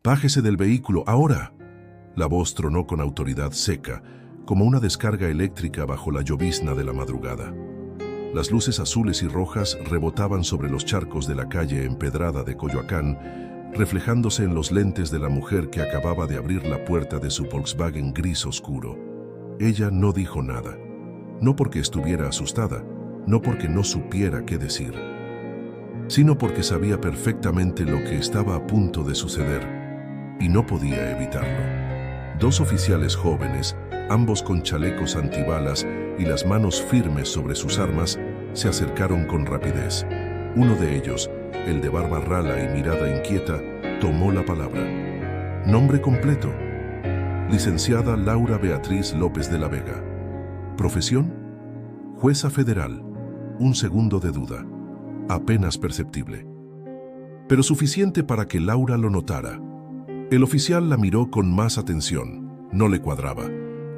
«Bájese del vehículo, ahora». La voz tronó con autoridad seca, como una descarga eléctrica bajo la llovizna de la madrugada. Las luces azules y rojas rebotaban sobre los charcos de la calle empedrada de Coyoacán, reflejándose en los lentes de la mujer que acababa de abrir la puerta de su Volkswagen gris oscuro. Ella no dijo nada, no porque estuviera asustada, no porque no supiera qué decir, sino porque sabía perfectamente lo que estaba a punto de suceder y no podía evitarlo. Dos oficiales jóvenes, ambos con chalecos antibalas y las manos firmes sobre sus armas, se acercaron con rapidez. Uno de ellos, el de barba rala y mirada inquieta, tomó la palabra. Nombre completo: licenciada Laura Beatriz López de la Vega. Profesión: jueza federal. Un segundo de duda, apenas perceptible, pero suficiente para que Laura lo notara. El oficial la miró con más atención. No le cuadraba.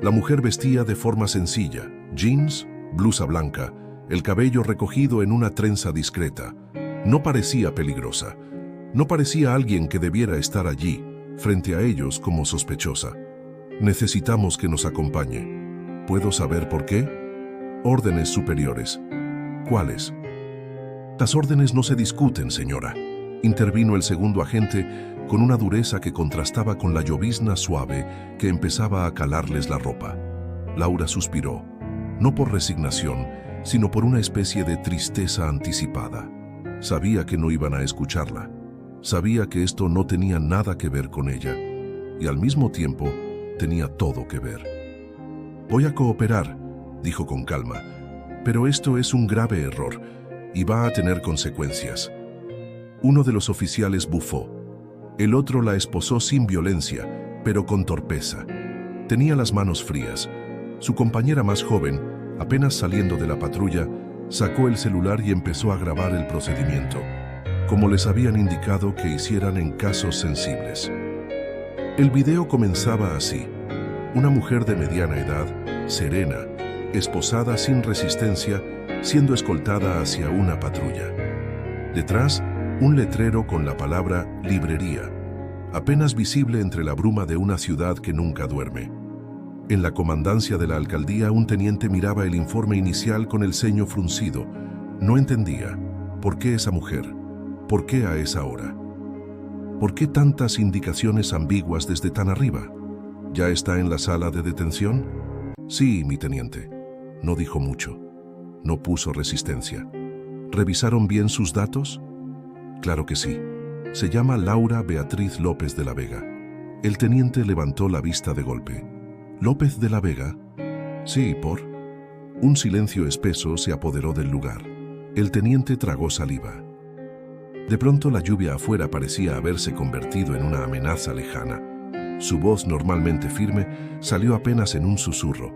La mujer vestía de forma sencilla: jeans, blusa blanca, el cabello recogido en una trenza discreta. No parecía peligrosa. No parecía alguien que debiera estar allí, frente a ellos, como sospechosa. «Necesitamos que nos acompañe». «¿Puedo saber por qué?» «Órdenes superiores». «¿Cuáles?» «Las órdenes no se discuten, señora», intervino el segundo agente con una dureza que contrastaba con la llovizna suave que empezaba a calarles la ropa. Laura suspiró, no por resignación, sino por una especie de tristeza anticipada. Sabía que no iban a escucharla. Sabía que esto no tenía nada que ver con ella, y al mismo tiempo tenía todo que ver. «Voy a cooperar», dijo con calma, «pero esto es un grave error y va a tener consecuencias». Uno de los oficiales bufó. El otro la esposó sin violencia, pero con torpeza. Tenía las manos frías. Su compañera más joven, apenas saliendo de la patrulla, sacó el celular y empezó a grabar el procedimiento, como les habían indicado que hicieran en casos sensibles. El video comenzaba así: una mujer de mediana edad, serena, esposada sin resistencia, siendo escoltada hacia una patrulla. Detrás, un letrero con la palabra librería, apenas visible entre la bruma de una ciudad que nunca duerme. En la comandancia de la alcaldía, un teniente miraba el informe inicial con el ceño fruncido. No entendía. ¿Por qué esa mujer? ¿Por qué a esa hora? ¿Por qué tantas indicaciones ambiguas desde tan arriba? ¿Ya está en la sala de detención? Sí, mi teniente. No dijo mucho. No puso resistencia. ¿Revisaron bien sus datos? Claro que sí. Se llama Laura Beatriz López de la Vega. El teniente levantó la vista de golpe. ¿López de la Vega? Sí, ¿por? Un silencio espeso se apoderó del lugar. El teniente tragó saliva. De pronto la lluvia afuera parecía haberse convertido en una amenaza lejana. Su voz, normalmente firme, salió apenas en un susurro.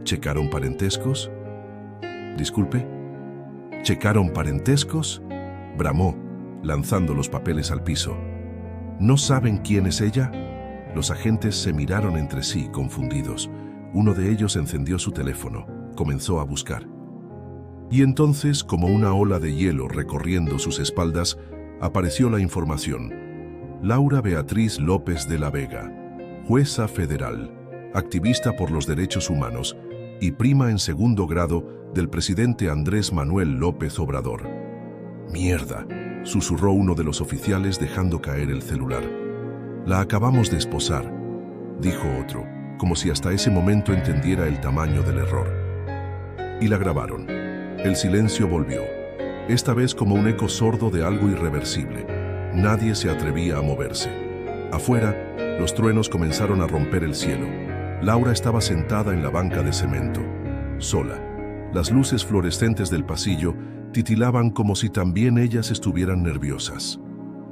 ¿Checaron parentescos? Disculpe. ¿Checaron parentescos? Bramó, lanzando los papeles al piso. ¿No saben quién es ella? Los agentes se miraron entre sí, confundidos. Uno de ellos encendió su teléfono. Comenzó a buscar. Y entonces, como una ola de hielo recorriendo sus espaldas, apareció la información. Laura Beatriz López de la Vega, jueza federal, activista por los derechos humanos y prima en segundo grado del presidente Andrés Manuel López Obrador. «Mierda», susurró uno de los oficiales dejando caer el celular. «La acabamos de esposar», dijo otro, como si hasta ese momento entendiera el tamaño del error. Y la grabaron. El silencio volvió, esta vez como un eco sordo de algo irreversible. Nadie se atrevía a moverse. Afuera, los truenos comenzaron a romper el cielo. Laura estaba sentada en la banca de cemento, sola. Las luces fluorescentes del pasillo titilaban como si también ellas estuvieran nerviosas.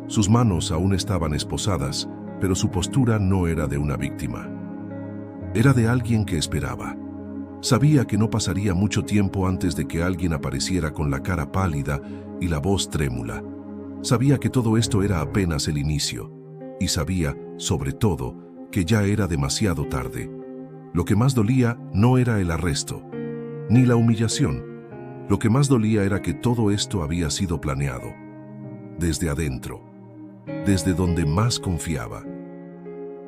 Sus manos aún estaban esposadas, pero su postura no era de una víctima. Era de alguien que esperaba. Sabía que no pasaría mucho tiempo antes de que alguien apareciera con la cara pálida y la voz trémula. Sabía que todo esto era apenas el inicio, y sabía, sobre todo, que ya era demasiado tarde. Lo que más dolía no era el arresto, ni la humillación. Lo que más dolía era que todo esto había sido planeado, desde adentro. desde donde más confiaba.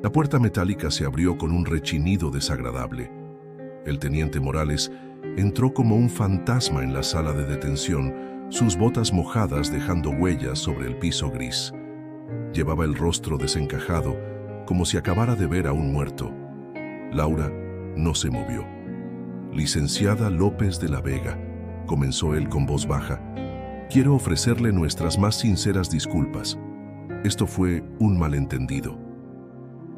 La puerta metálica se abrió con un rechinido desagradable. El teniente Morales entró como un fantasma en la sala de detención, sus botas mojadas dejando huellas sobre el piso gris. Llevaba el rostro desencajado, como si acabara de ver a un muerto. Laura no se movió. «Licenciada López de la Vega», comenzó él con voz baja, «quiero ofrecerle nuestras más sinceras disculpas. Esto fue un malentendido.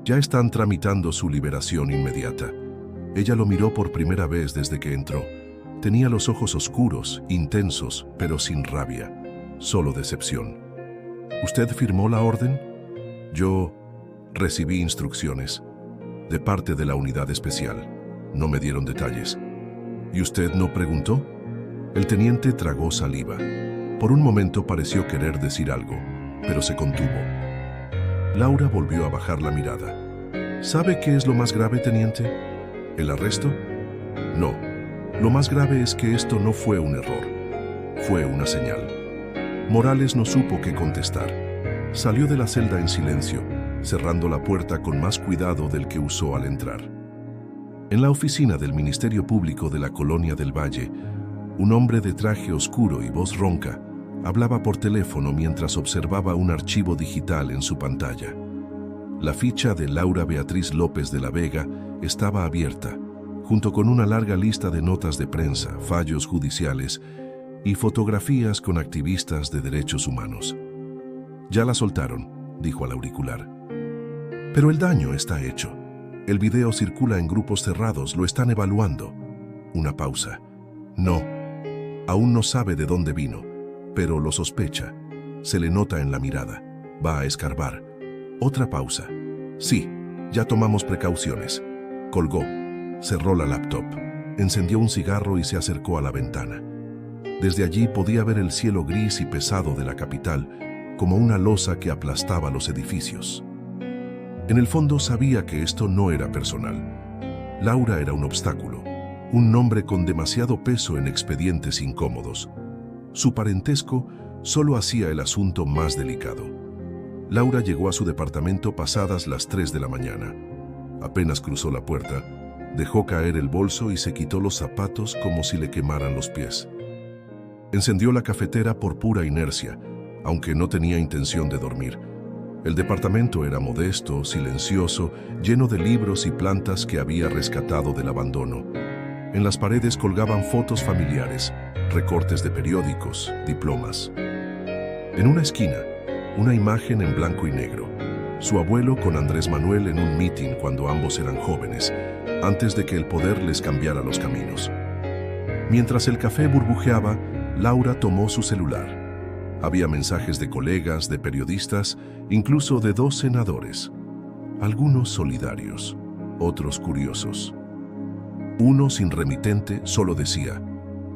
Ya están tramitando su liberación inmediata». Ella lo miró por primera vez desde que entró. Tenía los ojos oscuros, intensos, pero sin rabia, solo decepción. «¿Usted firmó la orden?» «Yo recibí instrucciones de parte de la unidad especial. No me dieron detalles». «¿Y usted no preguntó?» El teniente tragó saliva. Por un momento pareció querer decir algo, pero se contuvo. Laura volvió a bajar la mirada. «¿Sabe qué es lo más grave, teniente? ¿El arresto? No. Lo más grave es que esto no fue un error. Fue una señal». Morales no supo qué contestar. Salió de la celda en silencio, cerrando la puerta con más cuidado del que usó al entrar. En la oficina del Ministerio Público de la Colonia del Valle, un hombre de traje oscuro y voz ronca hablaba por teléfono mientras observaba un archivo digital en su pantalla. La ficha de Laura Beatriz López de la Vega estaba abierta, junto con una larga lista de notas de prensa, fallos judiciales y fotografías con activistas de derechos humanos. «Ya la soltaron», dijo al auricular. «Pero el daño está hecho. El video circula en grupos cerrados, lo están evaluando». Una pausa. «No, aún no sabe de dónde vino, pero lo sospecha. Se le nota en la mirada. Va a escarbar». Otra pausa. «Sí, ya tomamos precauciones». Colgó, cerró la laptop, encendió un cigarro y se acercó a la ventana. Desde allí podía ver el cielo gris y pesado de la capital, como una losa que aplastaba los edificios. En el fondo sabía que esto no era personal. Laura era un obstáculo, un nombre con demasiado peso en expedientes incómodos. Su parentesco solo hacía el asunto más delicado. Laura llegó a su departamento pasadas las 3 de la mañana. Apenas cruzó la puerta, dejó caer el bolso y se quitó los zapatos como si le quemaran los pies. Encendió la cafetera por pura inercia, aunque no tenía intención de dormir. El departamento era modesto, silencioso, lleno de libros y plantas que había rescatado del abandono. En las paredes colgaban fotos familiares, recortes de periódicos, diplomas. En una esquina, una imagen en blanco y negro. Su abuelo con Andrés Manuel en un mitin cuando ambos eran jóvenes, antes de que el poder les cambiara los caminos. Mientras el café burbujeaba, Laura tomó su celular. Había mensajes de colegas, de periodistas, incluso de 2 senadores. Algunos solidarios, otros curiosos. Uno sin remitente solo decía: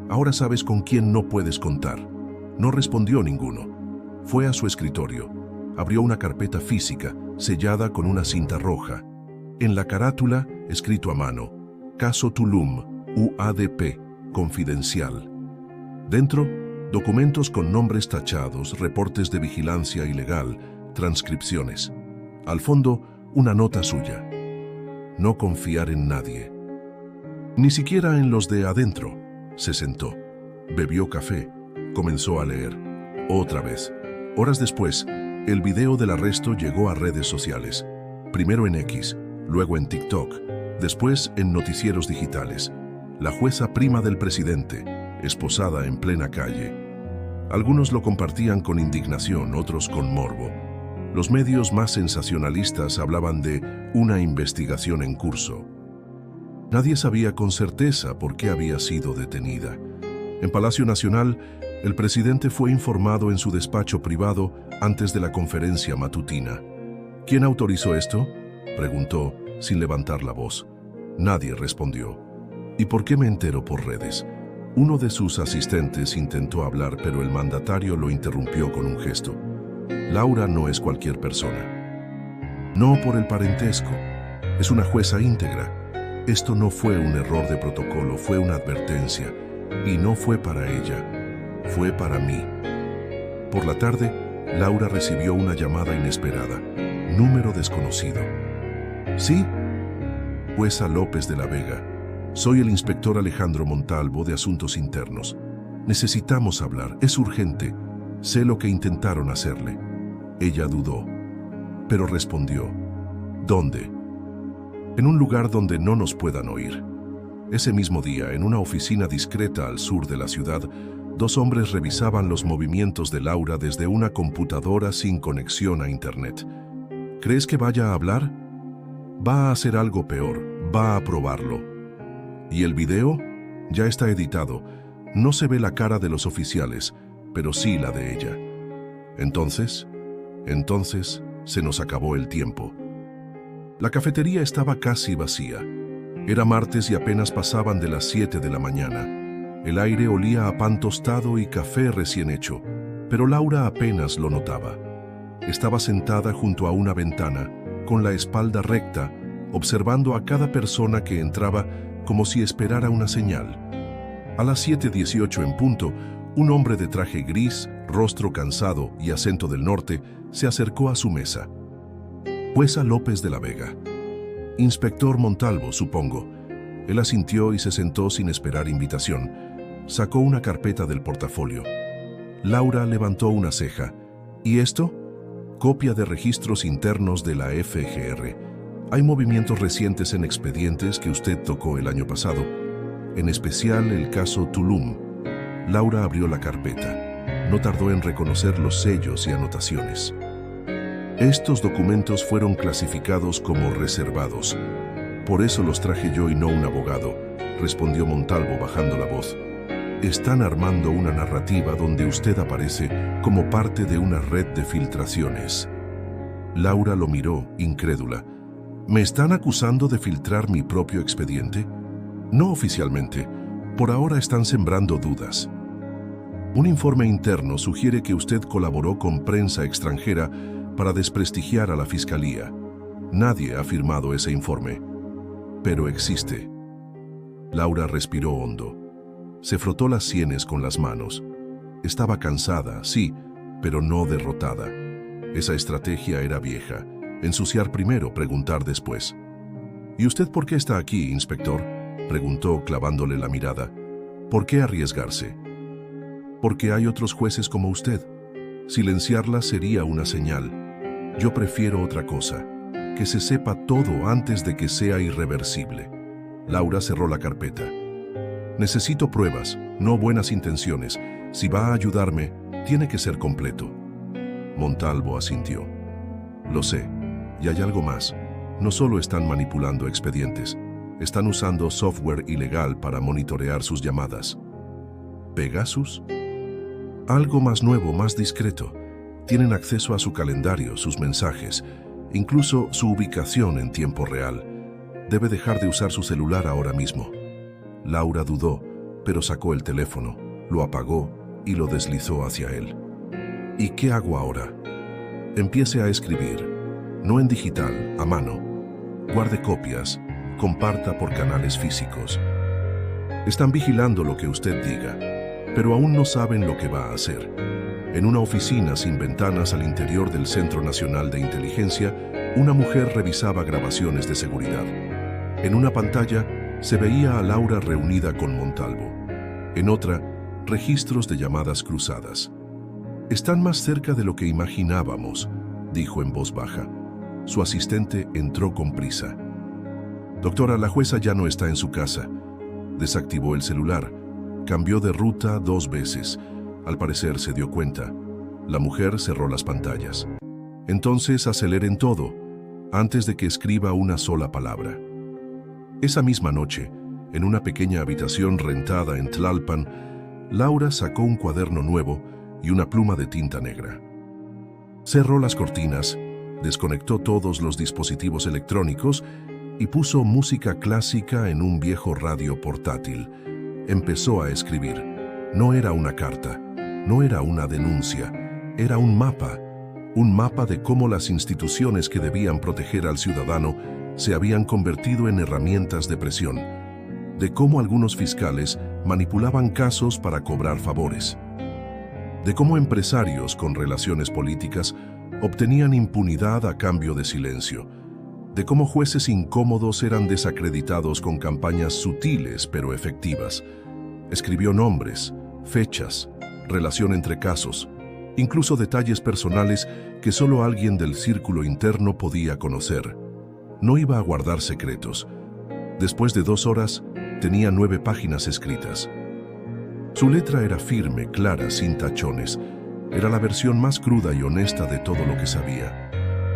«Ahora sabes con quién no puedes contar». No respondió ninguno. Fue a su escritorio. Abrió una carpeta física, sellada con una cinta roja. En la carátula, escrito a mano: «Caso Tulum, UADP, confidencial». Dentro, documentos con nombres tachados, reportes de vigilancia ilegal, transcripciones. Al fondo, una nota suya: «No confiar en nadie». Ni siquiera en los de adentro. Se sentó, bebió café, comenzó a leer. Otra vez. Horas después, el video del arresto llegó a redes sociales. Primero en X, luego en TikTok, después en noticieros digitales. La jueza prima del presidente, esposada en plena calle. Algunos lo compartían con indignación, otros con morbo. Los medios más sensacionalistas hablaban de una investigación en curso. Nadie sabía con certeza por qué había sido detenida. En Palacio Nacional, el presidente fue informado en su despacho privado antes de la conferencia matutina. «¿Quién autorizó esto?», preguntó, sin levantar la voz. Nadie respondió. «¿Y por qué me entero por redes?». Uno de sus asistentes intentó hablar, pero el mandatario lo interrumpió con un gesto. «Laura no es cualquier persona. No por el parentesco. Es una jueza íntegra. Esto no fue un error de protocolo, fue una advertencia. Y no fue para ella, fue para mí». Por la tarde, Laura recibió una llamada inesperada. Número desconocido. ¿Sí? Jueza López de la Vega. Soy el inspector Alejandro Montalvo de Asuntos Internos. Necesitamos hablar, es urgente. Sé lo que intentaron hacerle. Ella dudó, pero respondió. ¿Dónde? En un lugar donde no nos puedan oír. Ese mismo día, en una oficina discreta al sur de la ciudad, 2 hombres revisaban los movimientos de Laura desde una computadora sin conexión a Internet. ¿Crees que vaya a hablar? Va a hacer algo peor, va a probarlo. ¿Y el video? Ya está editado. No se ve la cara de los oficiales, pero sí la de ella. Entonces se nos acabó el tiempo. La cafetería estaba casi vacía. Era martes y apenas pasaban de las 7 de la mañana. El aire olía a pan tostado y café recién hecho, pero Laura apenas lo notaba. Estaba sentada junto a una ventana, con la espalda recta, observando a cada persona que entraba como si esperara una señal. A las 7:18 en punto, un hombre de traje gris, rostro cansado y acento del norte, se acercó a su mesa. Jueza López de la Vega. Inspector Montalvo, supongo. Él asintió y se sentó sin esperar invitación. Sacó una carpeta del portafolio. Laura levantó una ceja. ¿Y esto? Copia de registros internos de la FGR. Hay movimientos recientes en expedientes que usted tocó el año pasado, en especial el caso Tulum. Laura abrió la carpeta. No tardó en reconocer los sellos y anotaciones. Estos documentos fueron clasificados como reservados. Por eso los traje yo y no un abogado, respondió Montalvo bajando la voz. Están armando una narrativa donde usted aparece como parte de una red de filtraciones. Laura lo miró, incrédula. ¿Me están acusando de filtrar mi propio expediente? No oficialmente. Por ahora están sembrando dudas. Un informe interno sugiere que usted colaboró con prensa extranjera para desprestigiar a la Fiscalía. Nadie ha firmado ese informe, pero existe. Laura respiró hondo. Se frotó las sienes con las manos. Estaba cansada, sí, pero no derrotada. Esa estrategia era vieja. Ensuciar primero, preguntar después. ¿Y usted por qué está aquí, inspector?, preguntó clavándole la mirada. ¿Por qué arriesgarse? Porque hay otros jueces como usted. Silenciarla sería una señal. Yo prefiero otra cosa, que se sepa todo antes de que sea irreversible. Laura cerró la carpeta. Necesito pruebas, no buenas intenciones. Si va a ayudarme, tiene que ser completo. Montalvo asintió. Lo sé. Y hay algo más. No solo están manipulando expedientes, están usando software ilegal para monitorear sus llamadas. ¿Pegasus? Algo más nuevo, más discreto. Tienen acceso a su calendario, sus mensajes, incluso su ubicación en tiempo real. Debe dejar de usar su celular ahora mismo. Laura dudó, pero sacó el teléfono, lo apagó y lo deslizó hacia él. ¿Y qué hago ahora? Empiece a escribir, no en digital, a mano. Guarde copias, comparta por canales físicos. Están vigilando lo que usted diga, pero aún no saben lo que va a hacer. En una oficina sin ventanas al interior del Centro Nacional de Inteligencia, una mujer revisaba grabaciones de seguridad. En una pantalla se veía a Laura reunida con Montalvo. En otra, registros de llamadas cruzadas. Están más cerca de lo que imaginábamos, dijo en voz baja. Su asistente entró con prisa. Doctora, la jueza ya no está en su casa. Desactivó el celular. Cambió de ruta 2 veces. Al parecer se dio cuenta. La mujer cerró las pantallas. Entonces aceleren todo, antes de que escriba una sola palabra. Esa misma noche, en una pequeña habitación rentada en Tlalpan, Laura sacó un cuaderno nuevo y una pluma de tinta negra. Cerró las cortinas, desconectó todos los dispositivos electrónicos y puso música clásica en un viejo radio portátil. Empezó a escribir. No era una carta, no era una denuncia, era un mapa de cómo las instituciones que debían proteger al ciudadano se habían convertido en herramientas de presión, de cómo algunos fiscales manipulaban casos para cobrar favores. de cómo empresarios con relaciones políticas obtenían impunidad a cambio de silencio, de cómo jueces incómodos eran desacreditados con campañas sutiles pero efectivas. Escribió nombres, fechas, relación entre casos, incluso detalles personales que solo alguien del círculo interno podía conocer. No iba a guardar secretos. Después de 2 horas, tenía 9 páginas escritas. Su letra era firme, clara, sin tachones. Era la versión más cruda y honesta de todo lo que sabía.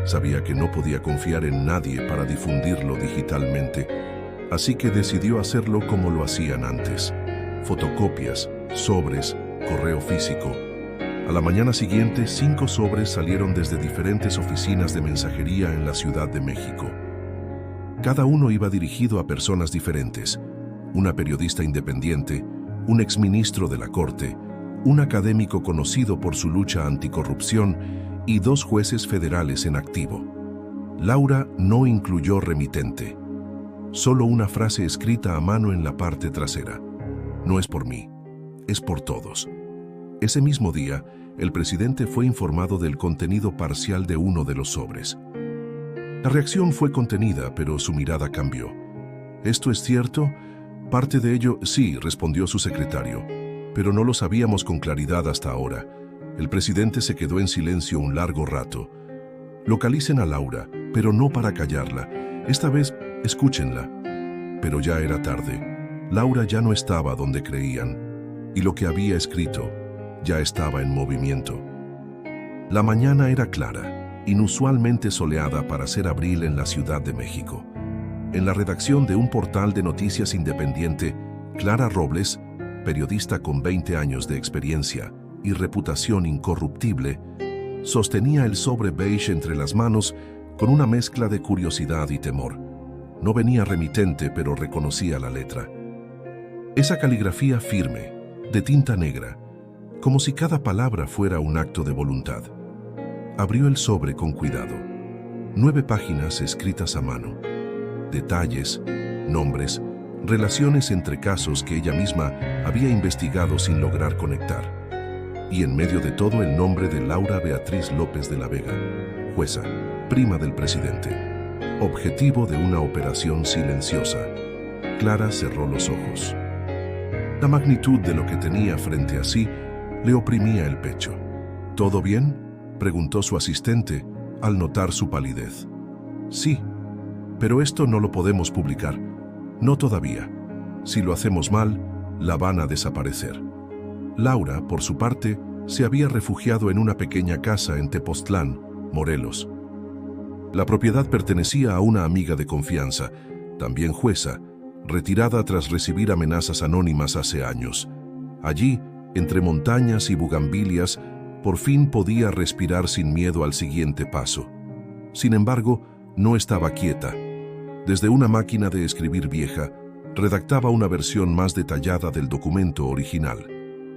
Sabía que no podía confiar en nadie para difundirlo digitalmente, así que decidió hacerlo como lo hacían antes. Fotocopias, sobres, correo físico. A la mañana siguiente, 5 sobres salieron desde diferentes oficinas de mensajería en la Ciudad de México. Cada uno iba dirigido a personas diferentes: una periodista independiente, un exministro de la Corte, un académico conocido por su lucha anticorrupción y 2 jueces federales en activo. Laura no incluyó remitente. Solo una frase escrita a mano en la parte trasera: no es por mí, es por todos. Ese mismo día, el presidente fue informado del contenido parcial de uno de los sobres. La reacción fue contenida, pero su mirada cambió. ¿Esto es cierto? Parte de ello, sí, respondió su secretario, pero no lo sabíamos con claridad hasta ahora. El presidente se quedó en silencio un largo rato. Localicen a Laura, pero no para callarla. Esta vez, escúchenla. Pero ya era tarde. Laura ya no estaba donde creían, y lo que había escrito ya estaba en movimiento. La mañana era clara, inusualmente soleada para ser abril en la Ciudad de México. En la redacción de un portal de noticias independiente, Clara Robles, periodista con 20 años de experiencia y reputación incorruptible, sostenía el sobre beige entre las manos con una mezcla de curiosidad y temor. No venía remitente, pero reconocía la letra. Esa caligrafía firme, de tinta negra, como si cada palabra fuera un acto de voluntad. Abrió el sobre con cuidado. 9 páginas escritas a mano. Detalles, nombres, relaciones entre casos que ella misma había investigado sin lograr conectar. Y en medio de todo, el nombre de Laura Beatriz López de la Vega, jueza, prima del presidente, objetivo de una operación silenciosa. Clara cerró los ojos. La magnitud de lo que tenía frente a sí le oprimía el pecho. ¿Todo bien?, preguntó su asistente al notar su palidez. Sí, pero esto no lo podemos publicar. No todavía. Si lo hacemos mal, la van a desaparecer. Laura, por su parte, se había refugiado en una pequeña casa en Tepoztlán, Morelos. La propiedad pertenecía a una amiga de confianza, también jueza, retirada tras recibir amenazas anónimas hace años. Allí, entre montañas y bugambilias, por fin podía respirar sin miedo al siguiente paso. Sin embargo, no estaba quieta. Desde una máquina de escribir vieja, redactaba una versión más detallada del documento original.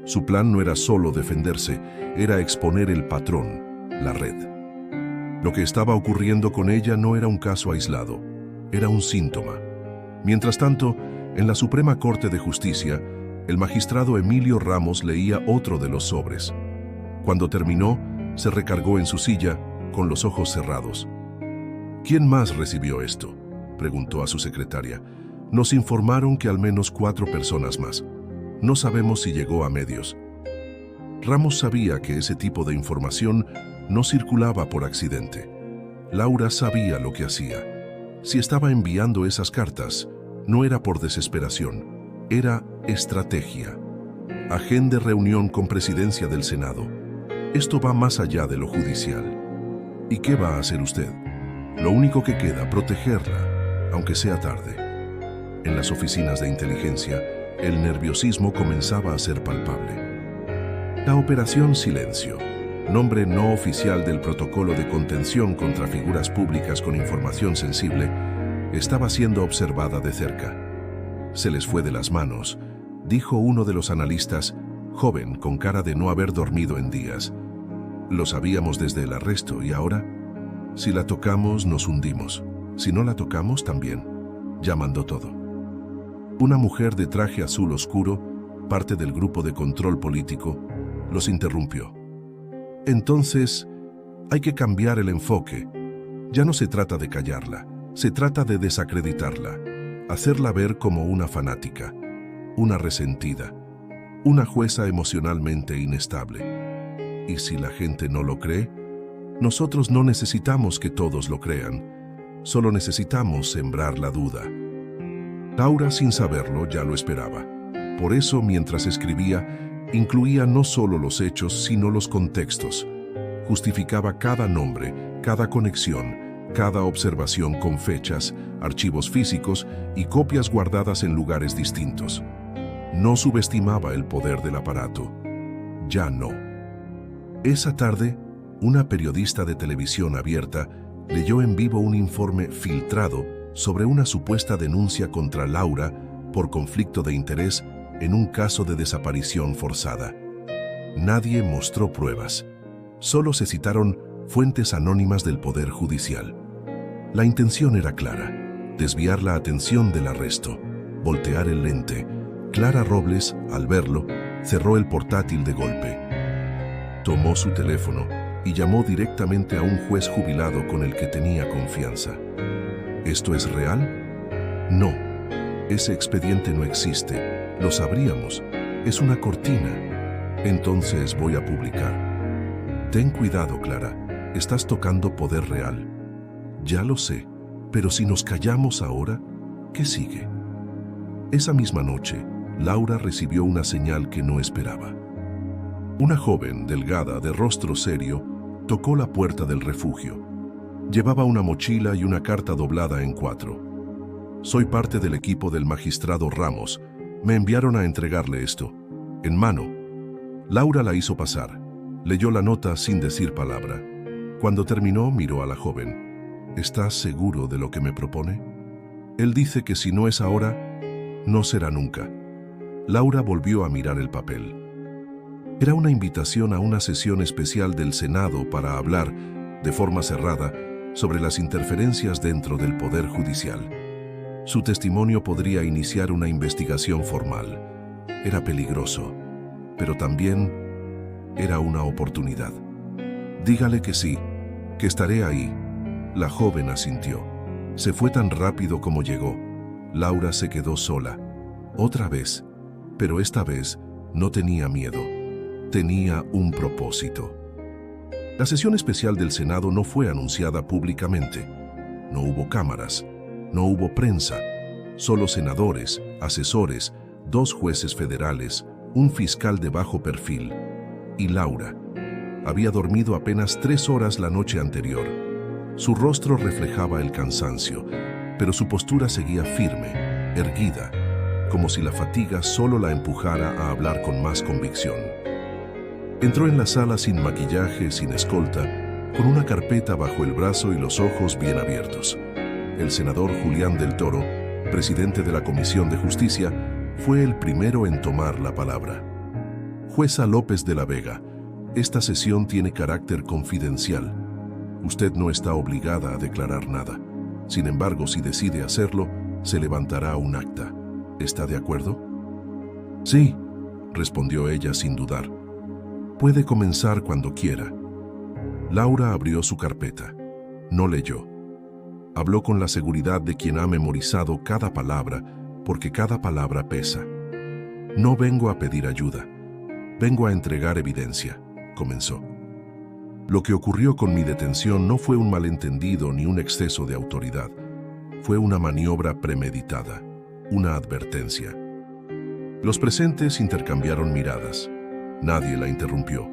Su plan no era solo defenderse, era exponer el patrón, la red. Lo que estaba ocurriendo con ella no era un caso aislado, era un síntoma. Mientras tanto, en la Suprema Corte de Justicia, el magistrado Emilio Ramos leía otro de los sobres. Cuando terminó, se recargó en su silla, con los ojos cerrados. ¿Quién más recibió esto?, preguntó a su secretaria. Nos informaron que al menos 4 personas más. No sabemos si llegó a medios. Ramos sabía que ese tipo de información no circulaba por accidente. Laura sabía lo que hacía. Si estaba enviando esas cartas, no era por desesperación, era estrategia. Agende reunión con presidencia del Senado. Esto va más allá de lo judicial. ¿Y qué va a hacer usted? Lo único que queda, protegerla, aunque sea tarde. En las oficinas de inteligencia, el nerviosismo comenzaba a ser palpable. La Operación Silencio, nombre no oficial del protocolo de contención contra figuras públicas con información sensible, estaba siendo observada de cerca. Se les fue de las manos, dijo uno de los analistas, joven con cara de no haber dormido en días. Lo sabíamos desde el arresto y ahora, si la tocamos nos hundimos. Si no la tocamos también. Ya mandó todo. Una mujer de traje azul oscuro, parte del grupo de control político, Los interrumpió. Entonces, hay que cambiar el enfoque. Ya no se trata de callarla, se trata de desacreditarla, hacerla ver como una fanática, una resentida, una jueza emocionalmente inestable. Y si la gente no lo cree, nosotros no necesitamos que todos lo crean, solo necesitamos sembrar la duda. Laura, sin saberlo, ya lo esperaba. Por eso, mientras escribía, incluía no solo los hechos, sino los contextos. Justificaba cada nombre, cada conexión, cada observación con fechas, archivos físicos y copias guardadas en lugares distintos. No subestimaba el poder del aparato. Ya no. Esa tarde, una periodista de televisión abierta leyó en vivo un informe filtrado sobre una supuesta denuncia contra Laura por conflicto de interés en un caso de desaparición forzada. Nadie mostró pruebas. Solo se citaron fuentes anónimas del Poder Judicial. La intención era clara: desviar la atención del arresto, voltear el lente. Clara Robles, al verlo, cerró el portátil de golpe. Tomó su teléfono y llamó directamente a un juez jubilado con el que tenía confianza. ¿Esto es real? No. Ese expediente no existe. Lo sabríamos. Es una cortina. Entonces voy a publicar. Ten cuidado, Clara. Estás tocando poder real. Ya lo sé, pero si nos callamos ahora, ¿qué sigue? Esa misma noche, Laura recibió una señal que no esperaba. Una joven, delgada, de rostro serio, tocó la puerta del refugio. Llevaba una mochila y una carta doblada en 4. Soy parte del equipo del magistrado Ramos. Me enviaron a entregarle esto. En mano. Laura la hizo pasar. Leyó la nota sin decir palabra. Cuando terminó, miró a la joven. ¿Estás seguro de lo que me propone? Él dice que si no es ahora, no será nunca. Laura volvió a mirar el papel. Era una invitación a una sesión especial del Senado para hablar, de forma cerrada, sobre las interferencias dentro del Poder Judicial. Su testimonio podría iniciar una investigación formal. Era peligroso, pero también era una oportunidad. Dígale que sí, que estaré ahí. La joven asintió. Se fue tan rápido como llegó. Laura se quedó sola. Otra vez, pero esta vez no tenía miedo. Tenía un propósito. La sesión especial del Senado no fue anunciada públicamente. No hubo cámaras, no hubo prensa, solo senadores, asesores, 2 jueces federales, un fiscal de bajo perfil y Laura. Había dormido apenas 3 horas la noche anterior. Su rostro reflejaba el cansancio, pero su postura seguía firme, erguida, como si la fatiga solo la empujara a hablar con más convicción. Entró en la sala sin maquillaje, sin escolta, con una carpeta bajo el brazo y los ojos bien abiertos. El senador Julián del Toro, presidente de la Comisión de Justicia, fue el primero en tomar la palabra. Jueza López de la Vega, esta sesión tiene carácter confidencial. Usted no está obligada a declarar nada. Sin embargo, si decide hacerlo, se levantará un acta. ¿Está de acuerdo? Sí, respondió ella sin dudar. Puede comenzar cuando quiera. Laura abrió su carpeta. No leyó. Habló con la seguridad de quien ha memorizado cada palabra, porque cada palabra pesa. No vengo a pedir ayuda. Vengo a entregar evidencia, comenzó. Lo que ocurrió con mi detención no fue un malentendido ni un exceso de autoridad. Fue una maniobra premeditada, una advertencia. Los presentes intercambiaron miradas. Nadie la interrumpió.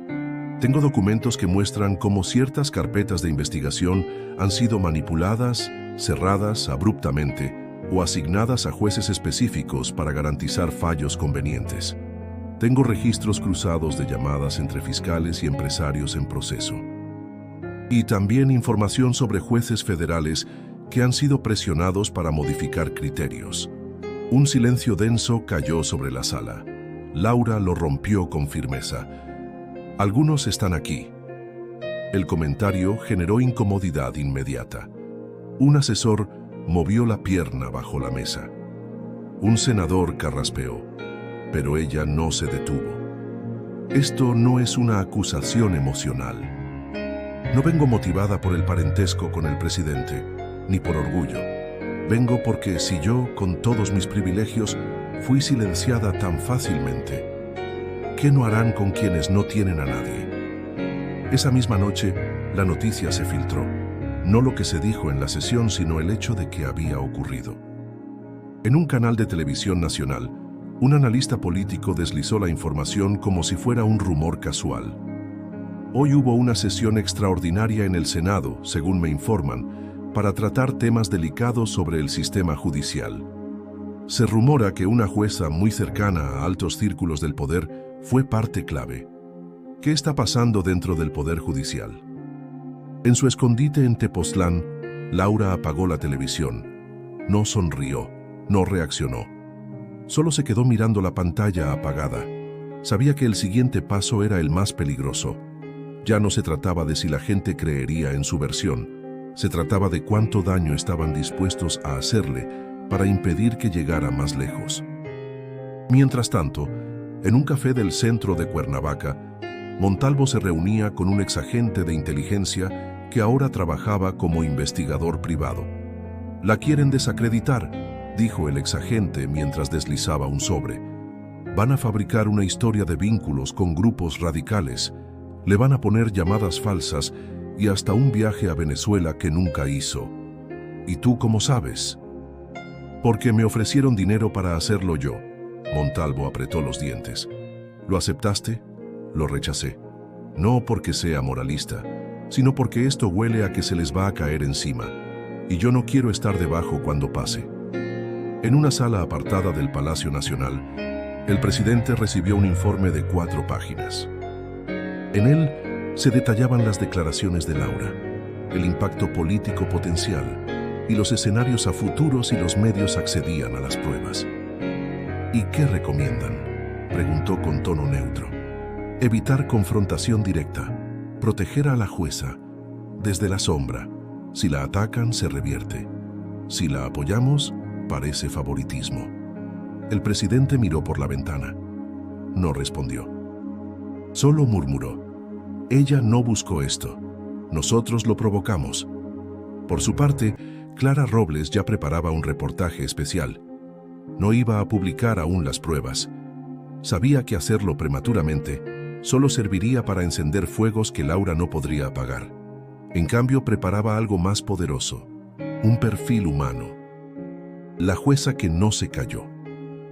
Tengo documentos que muestran cómo ciertas carpetas de investigación han sido manipuladas, cerradas abruptamente o asignadas a jueces específicos para garantizar fallos convenientes. Tengo registros cruzados de llamadas entre fiscales y empresarios en proceso. Y también información sobre jueces federales que han sido presionados para modificar criterios. Un silencio denso cayó sobre la sala. Laura lo rompió con firmeza. Algunos están aquí. El comentario generó incomodidad inmediata. Un asesor movió la pierna bajo la mesa. Un senador carraspeó, pero ella no se detuvo. Esto no es una acusación emocional. No vengo motivada por el parentesco con el presidente, ni por orgullo. Vengo porque si yo, con todos mis privilegios, fui silenciada tan fácilmente, ¿qué no harán con quienes no tienen a nadie? Esa misma noche, la noticia se filtró. No lo que se dijo en la sesión, sino el hecho de que había ocurrido. En un canal de televisión nacional, un analista político deslizó la información como si fuera un rumor casual. Hoy hubo una sesión extraordinaria en el Senado, según me informan, para tratar temas delicados sobre el sistema judicial. Se rumora que una jueza muy cercana a altos círculos del poder fue parte clave. ¿Qué está pasando dentro del Poder Judicial? En su escondite en Tepoztlán, Laura apagó la televisión. No sonrió, no reaccionó. Solo se quedó mirando la pantalla apagada. Sabía que el siguiente paso era el más peligroso. Ya no se trataba de si la gente creería en su versión. Se trataba de cuánto daño estaban dispuestos a hacerle para impedir que llegara más lejos. Mientras tanto, en un café del centro de Cuernavaca, Montalvo se reunía con un exagente de inteligencia que ahora trabajaba como investigador privado. «La quieren desacreditar», dijo el exagente mientras deslizaba un sobre. «Van a fabricar una historia de vínculos con grupos radicales. Le van a poner llamadas falsas y hasta un viaje a Venezuela que nunca hizo. ¿Y tú cómo sabes?» «Porque me ofrecieron dinero para hacerlo yo». Montalvo apretó los dientes. «¿Lo aceptaste?» «Lo rechacé. No porque sea moralista, sino porque esto huele a que se les va a caer encima. Y yo no quiero estar debajo cuando pase». En una sala apartada del Palacio Nacional, el presidente recibió un informe de 4 páginas. En él se detallaban las declaraciones de Laura, el impacto político potencial y los escenarios a futuro si los medios accedían a las pruebas. «¿Y qué recomiendan?», preguntó con tono neutro. «Evitar confrontación directa, proteger a la jueza, desde la sombra. Si la atacan, se revierte. Si la apoyamos, parece favoritismo». El presidente miró por la ventana. No respondió. Solo murmuró: «Ella no buscó esto. Nosotros lo provocamos». Por su parte, Clara Robles ya preparaba un reportaje especial. No iba a publicar aún las pruebas. Sabía que hacerlo prematuramente solo serviría para encender fuegos que Laura no podría apagar. En cambio, preparaba algo más poderoso: un perfil humano. La jueza que no se cayó.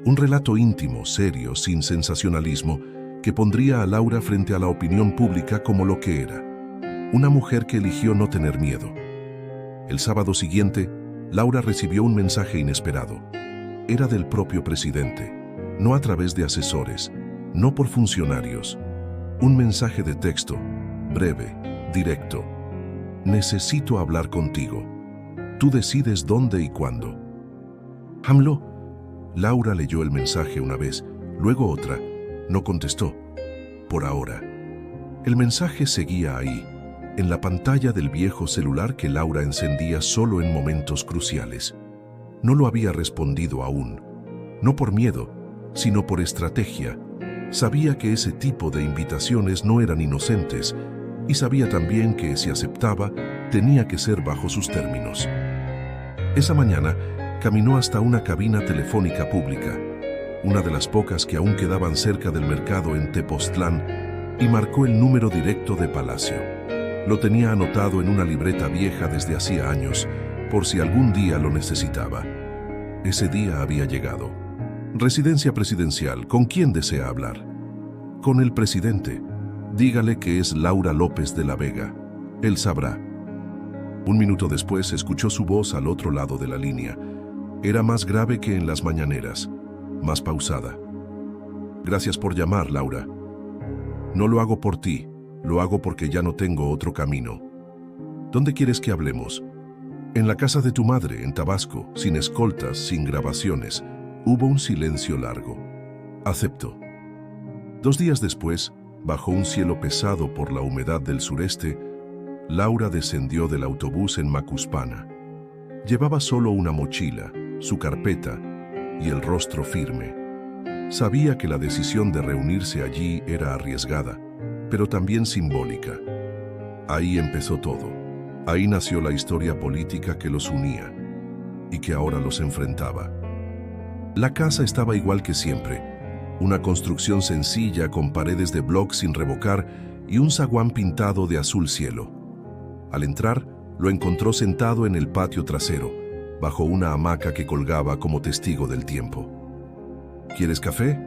Un relato íntimo, serio, sin sensacionalismo, que pondría a Laura frente a la opinión pública como lo que era. Una mujer que eligió no tener miedo. El sábado siguiente, Laura recibió un mensaje inesperado. Era del propio presidente, no a través de asesores, no por funcionarios. Un mensaje de texto, breve, directo. «Necesito hablar contigo. Tú decides dónde y cuándo». «Hamlo». Laura leyó el mensaje una vez, luego otra. No contestó. Por ahora. El mensaje seguía ahí, en la pantalla del viejo celular que Laura encendía solo en momentos cruciales. No lo había respondido aún. No por miedo, sino por estrategia. Sabía que ese tipo de invitaciones no eran inocentes y sabía también que si aceptaba, tenía que ser bajo sus términos. Esa mañana, caminó hasta una cabina telefónica pública, una de las pocas que aún quedaban cerca del mercado en Tepoztlán, y marcó el número directo de Palacio. Lo tenía anotado en una libreta vieja desde hacía años, por si algún día lo necesitaba. Ese día había llegado. «Residencia presidencial, ¿con quién desea hablar?» «Con el presidente. Dígale que es Laura López de la Vega. Él sabrá». Un minuto después escuchó su voz al otro lado de la línea. Era más grave que en las mañaneras, más pausada. «Gracias por llamar, Laura. No lo hago por ti, lo hago porque ya no tengo otro camino. ¿Dónde quieres que hablemos?» «En la casa de tu madre, en Tabasco, sin escoltas, sin grabaciones». Hubo un silencio largo. «Acepto». 2 días después, bajo un cielo pesado por la humedad del sureste, Laura descendió del autobús en Macuspana. Llevaba solo una mochila, su carpeta y el rostro firme. Sabía que la decisión de reunirse allí era arriesgada, pero también simbólica. Ahí empezó todo. Ahí nació la historia política que los unía y que ahora los enfrentaba. La casa estaba igual que siempre, una construcción sencilla con paredes de bloc sin revocar y un zaguán pintado de azul cielo. Al entrar, lo encontró sentado en el patio trasero, bajo una hamaca que colgaba como testigo del tiempo. ¿Quieres café?,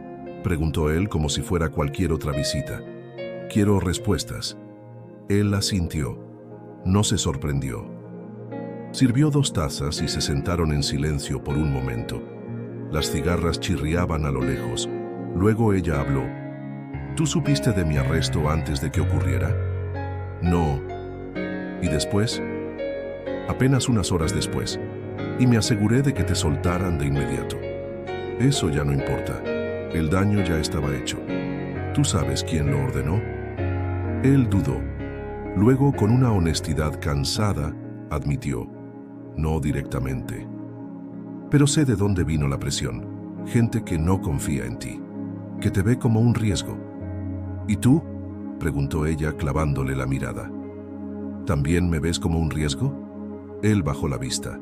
preguntó él como si fuera cualquier otra visita. Quiero respuestas. Él asintió. No se sorprendió. Sirvió 2 tazas y se sentaron en silencio por un momento. Las cigarras chirriaban a lo lejos. Luego ella habló. ¿Tú supiste de mi arresto antes de que ocurriera? No. ¿Y después? Apenas unas horas después. Y me aseguré de que te soltaran de inmediato. Eso ya no importa. El daño ya estaba hecho. ¿Tú sabes quién lo ordenó? Él dudó. Luego, con una honestidad cansada, admitió. No directamente. Pero sé de dónde vino la presión. Gente que no confía en ti, que te ve como un riesgo. ¿Y tú?, preguntó ella clavándole la mirada. ¿También me ves como un riesgo? Él bajó la vista.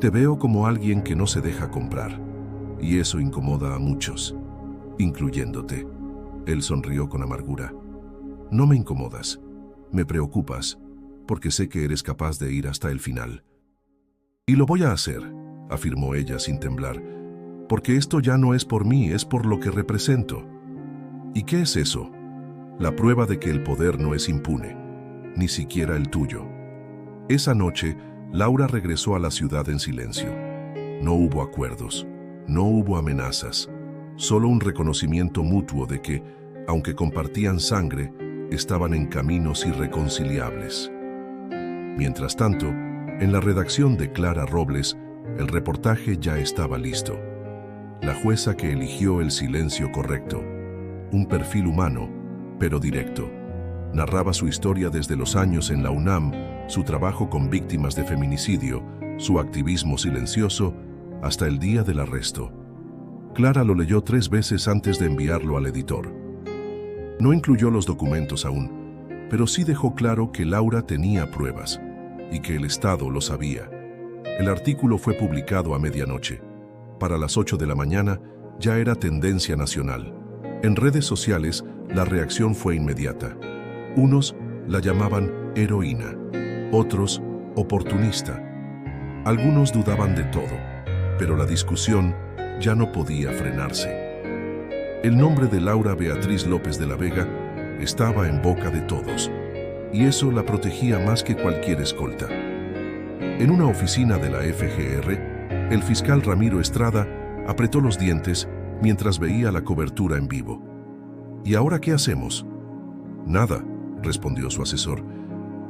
Te veo como alguien que no se deja comprar, y eso incomoda a muchos, incluyéndote. Él sonrió con amargura. No me incomodas, me preocupas, porque sé que eres capaz de ir hasta el final. Y lo voy a hacer, afirmó ella sin temblar, porque esto ya no es por mí, es por lo que represento. ¿Y qué es eso? La prueba de que el poder no es impune, ni siquiera el tuyo. Esa noche, Laura regresó a la ciudad en silencio. No hubo acuerdos, no hubo amenazas, solo un reconocimiento mutuo de que, aunque compartían sangre, estaban en caminos irreconciliables. Mientras tanto, en la redacción de Clara Robles, el reportaje ya estaba listo. La jueza que eligió el silencio correcto, un perfil humano, pero directo, narraba su historia desde los años en la UNAM, su trabajo con víctimas de feminicidio, su activismo silencioso, hasta el día del arresto. Clara lo leyó 3 veces antes de enviarlo al editor. No incluyó los documentos aún, pero sí dejó claro que Laura tenía pruebas y que el Estado lo sabía. El artículo fue publicado a medianoche. Para las 8 de la mañana ya era tendencia nacional. En redes sociales, la reacción fue inmediata. Unos la llamaban heroína, otros oportunista. Algunos dudaban de todo, pero la discusión ya no podía frenarse. El nombre de Laura Beatriz López de la Vega estaba en boca de todos, y eso la protegía más que cualquier escolta. En una oficina de la FGR, el fiscal Ramiro Estrada apretó los dientes mientras veía la cobertura en vivo. ¿Y ahora qué hacemos? Nada, respondió su asesor.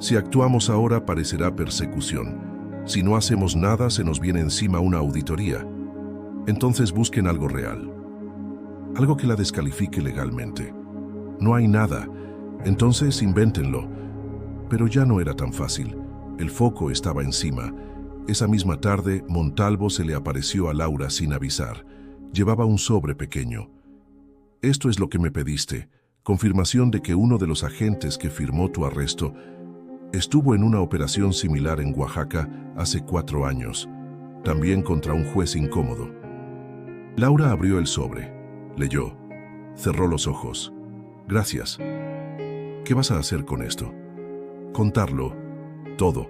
Si actuamos ahora parecerá persecución. Si no hacemos nada se nos viene encima una auditoría. Entonces busquen algo real. Algo que la descalifique legalmente. No hay nada. Entonces invéntenlo. Pero ya no era tan fácil. El foco estaba encima. Esa misma tarde, Montalvo se le apareció a Laura sin avisar. Llevaba un sobre pequeño. Esto es lo que me pediste. Confirmación de que uno de los agentes que firmó tu arresto estuvo en una operación similar en Oaxaca hace 4 años, también contra un juez incómodo. Laura abrió el sobre, leyó, cerró los ojos. Gracias. ¿Qué vas a hacer con esto? Contarlo, todo,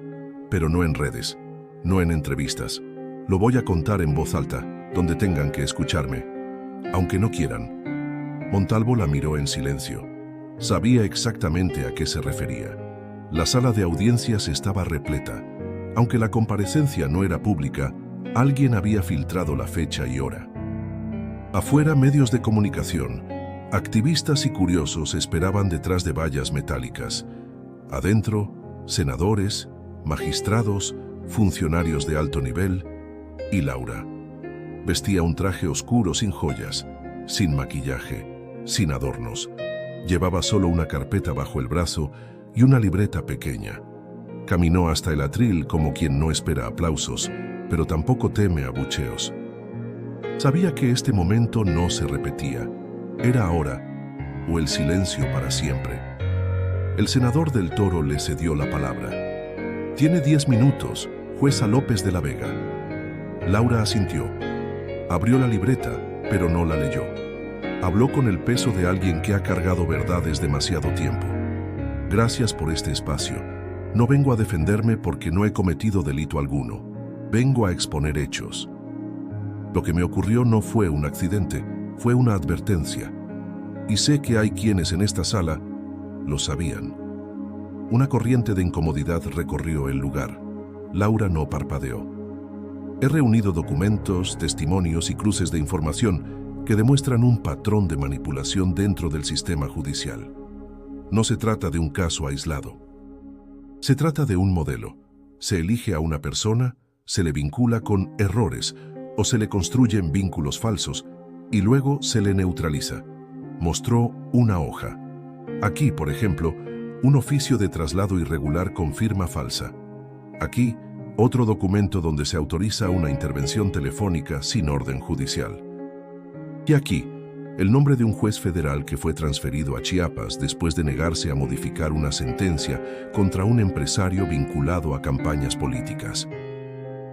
pero no en redes, no en entrevistas. Lo voy a contar en voz alta, donde tengan que escucharme, aunque no quieran. Montalvo la miró en silencio. Sabía exactamente a qué se refería. La sala de audiencias estaba repleta. Aunque la comparecencia no era pública, alguien había filtrado la fecha y hora. Afuera, medios de comunicación, activistas y curiosos esperaban detrás de vallas metálicas. Adentro, senadores, magistrados, funcionarios de alto nivel y Laura. Vestía un traje oscuro sin joyas, sin maquillaje, sin adornos. Llevaba solo una carpeta bajo el brazo y una libreta pequeña. Caminó hasta el atril como quien no espera aplausos, pero tampoco teme abucheos. Sabía que este momento no se repetía. Era ahora, o el silencio para siempre. El senador del Toro le cedió la palabra. «Tiene 10 minutos, jueza López de la Vega». Laura asintió. Abrió la libreta, pero no la leyó. Habló con el peso de alguien que ha cargado verdades demasiado tiempo. «Gracias por este espacio. No vengo a defenderme porque no he cometido delito alguno. Vengo a exponer hechos. Lo que me ocurrió no fue un accidente, fue una advertencia. Y sé que hay quienes en esta sala lo sabían». Una corriente de incomodidad recorrió el lugar. Laura no parpadeó. «He reunido documentos, testimonios y cruces de información que demuestran un patrón de manipulación dentro del sistema judicial. No se trata de un caso aislado. Se trata de un modelo. Se elige a una persona, se le vincula con errores o se le construyen vínculos falsos y luego se le neutraliza». Mostró una hoja. Aquí, por ejemplo, un oficio de traslado irregular con firma falsa. Aquí, otro documento donde se autoriza una intervención telefónica sin orden judicial. Y aquí, el nombre de un juez federal que fue transferido a Chiapas después de negarse a modificar una sentencia contra un empresario vinculado a campañas políticas.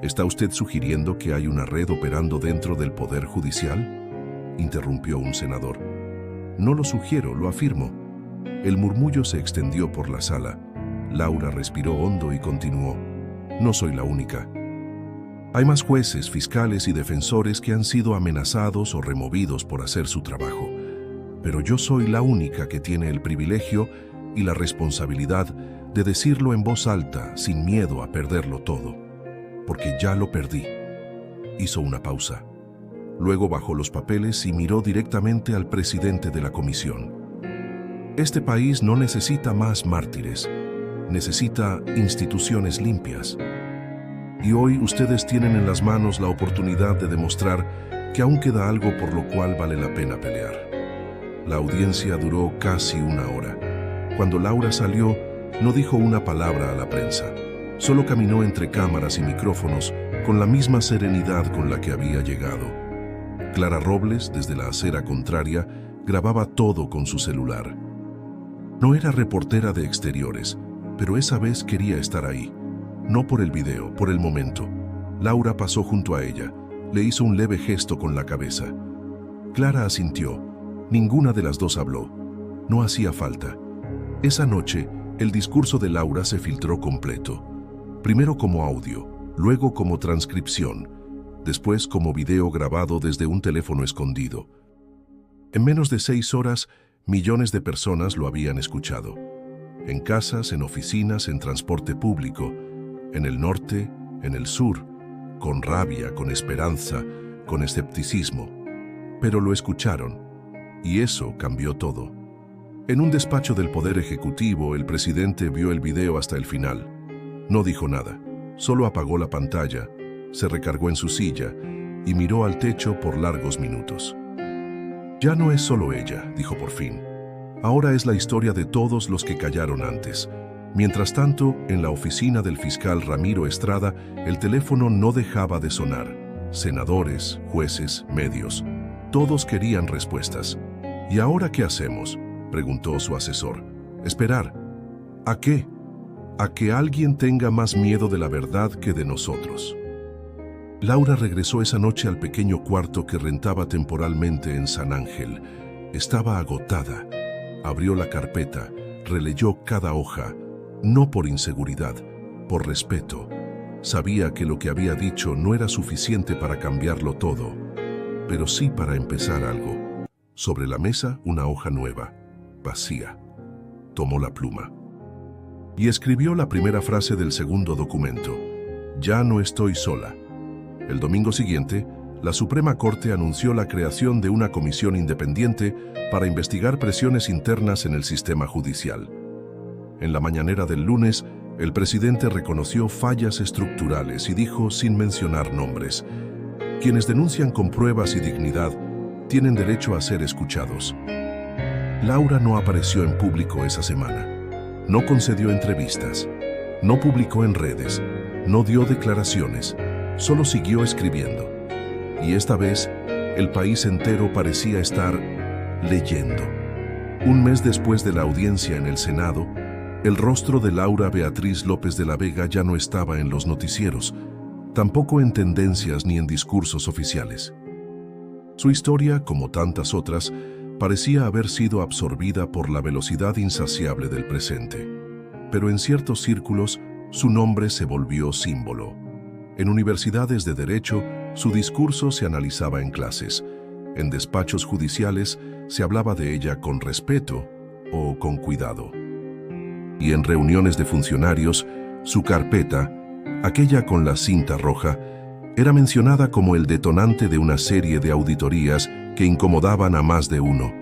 ¿Está usted sugiriendo que hay una red operando dentro del Poder Judicial?, interrumpió un senador. «No lo sugiero, lo afirmo». El murmullo se extendió por la sala. Laura respiró hondo y continuó. «No soy la única. Hay más jueces, fiscales y defensores que han sido amenazados o removidos por hacer su trabajo. Pero yo soy la única que tiene el privilegio y la responsabilidad de decirlo en voz alta, sin miedo a perderlo todo. Porque ya lo perdí». Hizo una pausa. Luego bajó los papeles y miró directamente al presidente de la comisión. «Este país no necesita más mártires. Necesita instituciones limpias. Y hoy ustedes tienen en las manos la oportunidad de demostrar que aún queda algo por lo cual vale la pena pelear». La audiencia duró casi una hora. Cuando Laura salió, no dijo una palabra a la prensa. Solo caminó entre cámaras y micrófonos con la misma serenidad con la que había llegado. Clara Robles, desde la acera contraria, grababa todo con su celular. No era reportera de exteriores, pero esa vez quería estar ahí. No por el video, por el momento. Laura pasó junto a ella. Le hizo un leve gesto con la cabeza. Clara asintió. Ninguna de las dos habló. No hacía falta. Esa noche, el discurso de Laura se filtró completo. Primero como audio, luego como transcripción, después como video grabado desde un teléfono escondido. En menos de 6 horas, millones de personas lo habían escuchado. En casas, en oficinas, en transporte público, en el norte, en el sur, con rabia, con esperanza, con escepticismo. Pero lo escucharon, y eso cambió todo. En un despacho del Poder Ejecutivo, el presidente vio el video hasta el final. No dijo nada, solo apagó la pantalla, se recargó en su silla y miró al techo por largos minutos. «Ya no es solo ella», dijo por fin. «Ahora es la historia de todos los que callaron antes». Mientras tanto, en la oficina del fiscal Ramiro Estrada, el teléfono no dejaba de sonar. Senadores, jueces, medios, todos querían respuestas. «¿Y ahora qué hacemos?», preguntó su asesor. «Esperar». «¿A qué?». «A que alguien tenga más miedo de la verdad que de nosotros». Laura regresó esa noche al pequeño cuarto que rentaba temporalmente en San Ángel. Estaba agotada. Abrió la carpeta, releyó cada hoja, no por inseguridad, por respeto. Sabía que lo que había dicho no era suficiente para cambiarlo todo, pero sí para empezar algo. Sobre la mesa, una hoja nueva, vacía. Tomó la pluma y escribió la primera frase del segundo documento. «Ya no estoy sola». El domingo siguiente, la Suprema Corte anunció la creación de una comisión independiente para investigar presiones internas en el sistema judicial. En la mañanera del lunes, el presidente reconoció fallas estructurales y dijo, sin mencionar nombres, «Quienes denuncian con pruebas y dignidad tienen derecho a ser escuchados». Laura no apareció en público esa semana. No concedió entrevistas, no publicó en redes, no dio declaraciones, solo siguió escribiendo. Y esta vez, el país entero parecía estar leyendo. Un mes después de la audiencia en el Senado, el rostro de Laura Beatriz López de la Vega ya no estaba en los noticieros, tampoco en tendencias ni en discursos oficiales. Su historia, como tantas otras, parecía haber sido absorbida por la velocidad insaciable del presente. Pero en ciertos círculos, su nombre se volvió símbolo. En universidades de derecho, su discurso se analizaba en clases. En despachos judiciales, se hablaba de ella con respeto o con cuidado. Y en reuniones de funcionarios, su carpeta, aquella con la cinta roja, era mencionada como el detonante de una serie de auditorías que incomodaban a más de uno.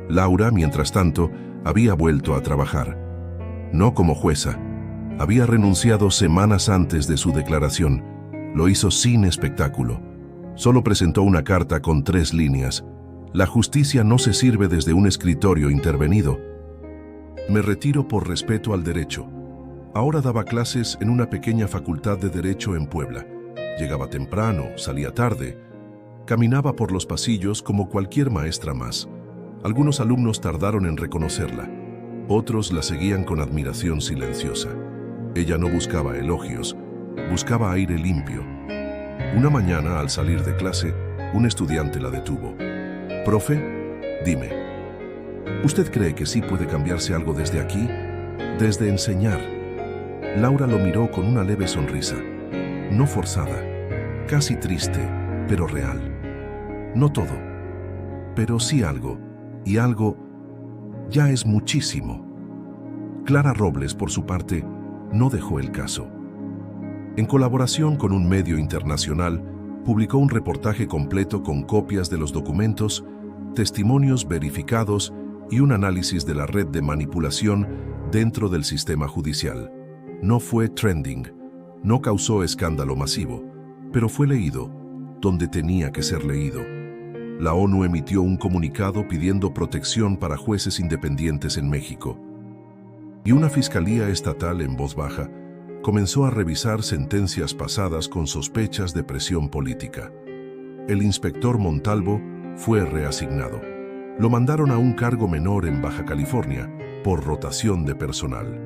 Laura, mientras tanto, había vuelto a trabajar. No como jueza. Había renunciado semanas antes de su declaración. Lo hizo sin espectáculo. Solo presentó una carta con 3 líneas. La justicia no se sirve desde un escritorio intervenido. Me retiro por respeto al derecho. Ahora daba clases en una pequeña facultad de Derecho en Puebla. Llegaba temprano, salía tarde. Caminaba por los pasillos como cualquier maestra más. Algunos alumnos tardaron en reconocerla. Otros la seguían con admiración silenciosa. Ella no buscaba elogios, buscaba aire limpio. Una mañana, al salir de clase, un estudiante la detuvo. «Profe, dime, ¿usted cree que sí puede cambiarse algo desde aquí? Desde enseñar». Laura lo miró con una leve sonrisa, no forzada, casi triste, pero real. No todo, pero sí algo, y algo ya es muchísimo. Clara Robles, por su parte, no dejó el caso. En colaboración con un medio internacional, publicó un reportaje completo con copias de los documentos, testimonios verificados y un análisis de la red de manipulación dentro del sistema judicial. No fue trending, no causó escándalo masivo, pero fue leído donde tenía que ser leído. La ONU emitió un comunicado pidiendo protección para jueces independientes en México. Y una fiscalía estatal en voz baja comenzó a revisar sentencias pasadas con sospechas de presión política. El inspector Montalvo fue reasignado. Lo mandaron a un cargo menor en Baja California por rotación de personal.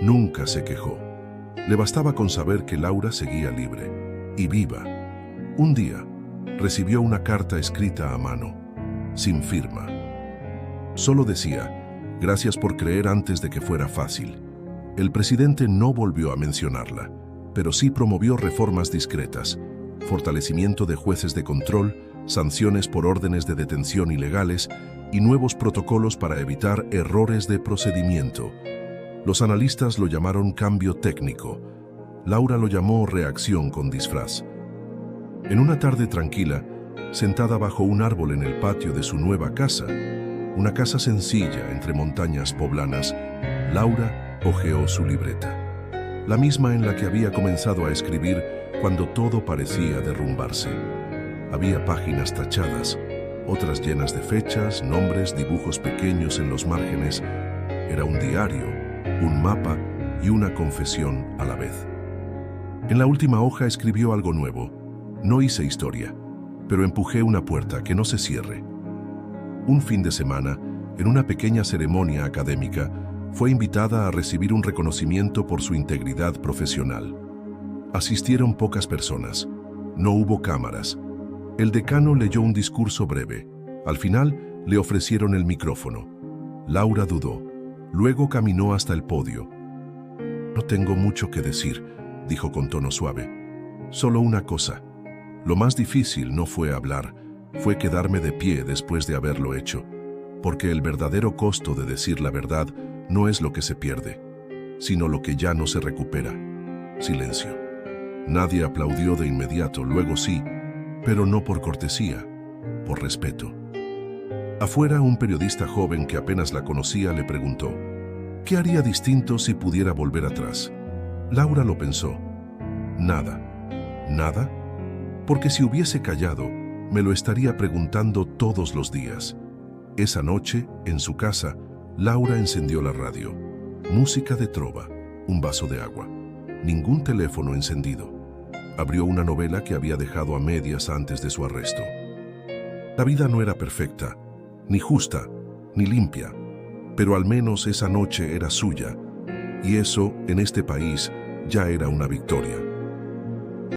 Nunca se quejó. Le bastaba con saber que Laura seguía libre y viva. Un día, recibió una carta escrita a mano, sin firma. Solo decía: «Gracias por creer antes de que fuera fácil». El presidente no volvió a mencionarla, pero sí promovió reformas discretas, fortalecimiento de jueces de control, sanciones por órdenes de detención ilegales y nuevos protocolos para evitar errores de procedimiento. Los analistas lo llamaron cambio técnico. Laura lo llamó reacción con disfraz. En una tarde tranquila, sentada bajo un árbol en el patio de su nueva casa, una casa sencilla entre montañas poblanas, Laura hojeó su libreta, la misma en la que había comenzado a escribir cuando todo parecía derrumbarse. Había páginas tachadas, otras llenas de fechas, nombres, dibujos pequeños en los márgenes. Era un diario, un mapa y una confesión a la vez. En la última hoja escribió algo nuevo. «No hice historia, pero empujé una puerta que no se cierre». Un fin de semana, en una pequeña ceremonia académica, fue invitada a recibir un reconocimiento por su integridad profesional. Asistieron pocas personas. No hubo cámaras. El decano leyó un discurso breve. Al final, le ofrecieron el micrófono. Laura dudó. Luego caminó hasta el podio. «No tengo mucho que decir», dijo con tono suave. «Solo una cosa. Lo más difícil no fue hablar, fue quedarme de pie después de haberlo hecho, porque el verdadero costo de decir la verdad no es lo que se pierde, sino lo que ya no se recupera». Silencio. Nadie aplaudió de inmediato, luego sí, pero no por cortesía, por respeto. Afuera, un periodista joven que apenas la conocía le preguntó: «¿Qué haría distinto si pudiera volver atrás?». Laura lo pensó. Nada. ¿Nada? Porque si hubiese callado, me lo estaría preguntando todos los días. Esa noche, en su casa, Laura encendió la radio. Música de trova, un vaso de agua. Ningún teléfono encendido. Abrió una novela que había dejado a medias antes de su arresto. La vida no era perfecta, ni justa, ni limpia, pero al menos esa noche era suya, y eso, en este país, ya era una victoria.